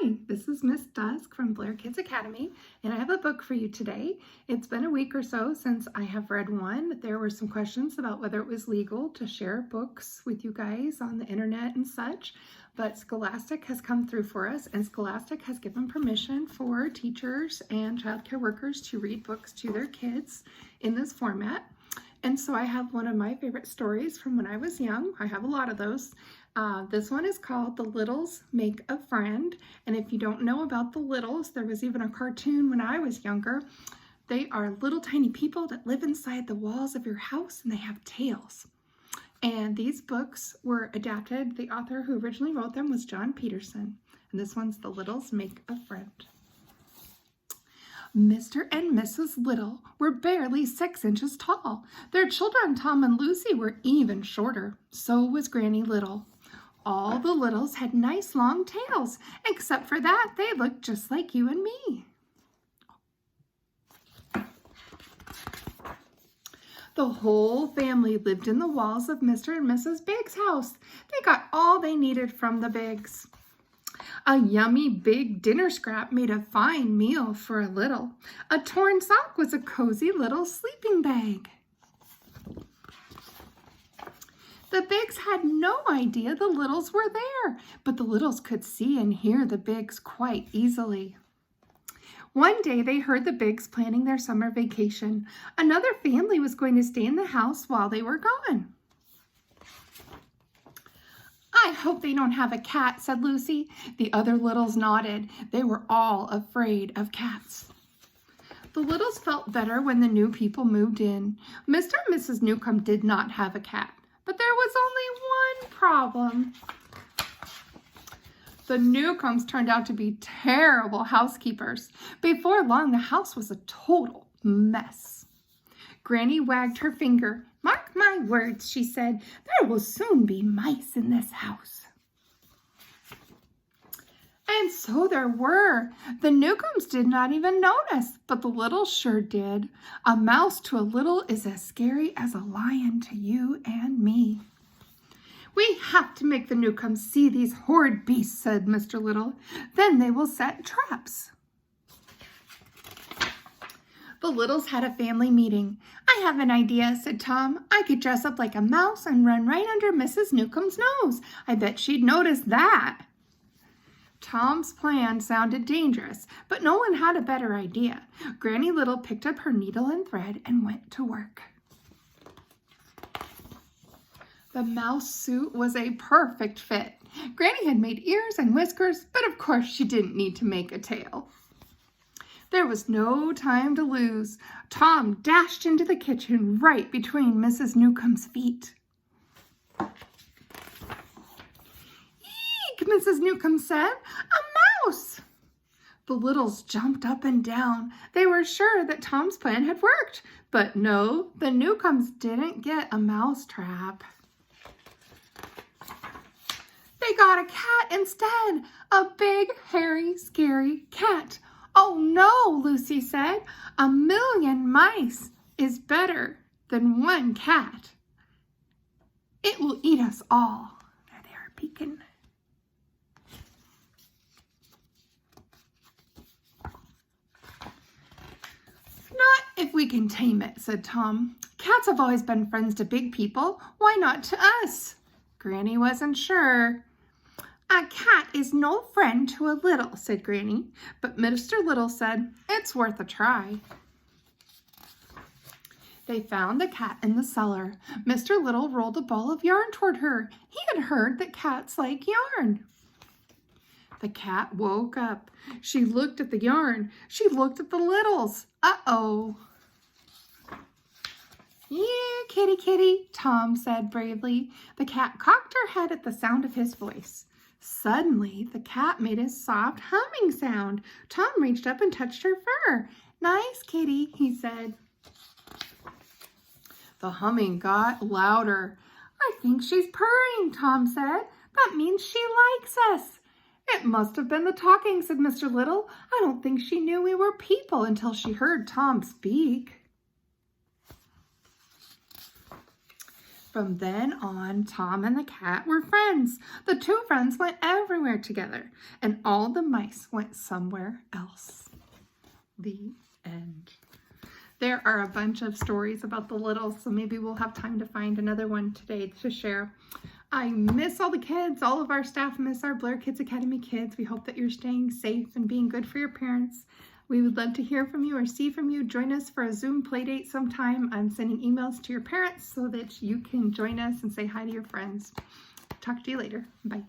Hi, this is Miss Dusk from Blair Kids Academy, and I have a book for you today. It's been a week or so since I have read one. There were some questions about whether it was legal to share books with you guys on the internet and such, but Scholastic has come through for us, and Scholastic has given permission for teachers and childcare workers to read books to their kids in this format. And so I have one of my favorite stories from when I was young. I have a lot of those. This one is called The Littles Make a Friend. And if you don't know about the Littles, there was even a cartoon when I was younger. They are little tiny people that live inside the walls of your house, and they have tails. And these books were adapted. The author who originally wrote them was John Peterson. And this one's The Littles Make a Friend. Mr. and Mrs. Little were barely 6 inches tall. Their children, Tom and Lucy, were even shorter. So was Granny Little. All the Littles had nice long tails. Except for that, they looked just like you and me. The whole family lived in the walls of Mr. and Mrs. Big's house. They got all they needed from the Bigs. A yummy big dinner scrap made a fine meal for a little. A torn sock was a cozy little sleeping bag. The Bigs had no idea the Littles were there, but the Littles could see and hear the Bigs quite easily. One day they heard the Bigs planning their summer vacation. Another family was going to stay in the house while they were gone. "I hope they don't have a cat," said Lucy. The other Littles nodded. They were all afraid of cats. The Littles felt better when the new people moved in. Mr. and Mrs. Newcomb did not have a cat, but there was only one problem. The Newcombs turned out to be terrible housekeepers. Before long, the house was a total mess. Granny wagged her finger. "Mark my words," she said, "there will soon be mice in this house." And so there were. The Newcombs did not even notice, but the Littles sure did. A mouse to a Little is as scary as a lion to you and me. "We have to make the Newcombs see these horrid beasts," said Mr. Little. "Then they will set traps." The Littles had a family meeting. "I have an idea," said Tom. "I could dress up like a mouse and run right under Mrs. Newcomb's nose. I bet she'd notice that." Tom's plan sounded dangerous, but no one had a better idea. Granny Little picked up her needle and thread and went to work. The mouse suit was a perfect fit. Granny had made ears and whiskers, but of course she didn't need to make a tail. There was no time to lose. Tom dashed into the kitchen right between Mrs. Newcomb's feet. "Eek!" Mrs. Newcomb said. "A mouse!" The Littles jumped up and down. They were sure that Tom's plan had worked. But no, the Newcombs didn't get a mouse trap. They got a cat instead. A big, hairy, scary cat. "Oh no," Lucy said. "A million mice is better than one cat. It will eat us all." There they are peeking. "Not if we can tame it," said Tom. "Cats have always been friends to big people. Why not to us?" Granny wasn't sure. "A cat is no friend to a Little," said Granny, but Mr. Little said, "It's worth a try." They found the cat in the cellar. Mr. Little rolled a ball of yarn toward her. He had heard that cats like yarn. The cat woke up. She looked at the yarn. She looked at the Littles. Uh-oh. "Here, kitty, kitty," Tom said bravely. The cat cocked her head at the sound of his voice. Suddenly, the cat made a soft humming sound. Tom reached up and touched her fur. "Nice, kitty," he said. The humming got louder. "I think she's purring," Tom said. "That means she likes us." "It must have been the talking," said Mr. Little. "I don't think she knew we were people until she heard Tom speak." From then on, Tom and the cat were friends. The two friends went everywhere together, and all the mice went somewhere else. The end. There are a bunch of stories about the littles, so maybe we'll have time to find another one today to share. I miss all the kids. All of our staff miss our Blair Kids Academy kids. We hope that you're staying safe and being good for your parents. We would love to hear from you or see from you. Join us for a Zoom playdate sometime. I'm sending emails to your parents so that you can join us and say hi to your friends. Talk to you later. Bye.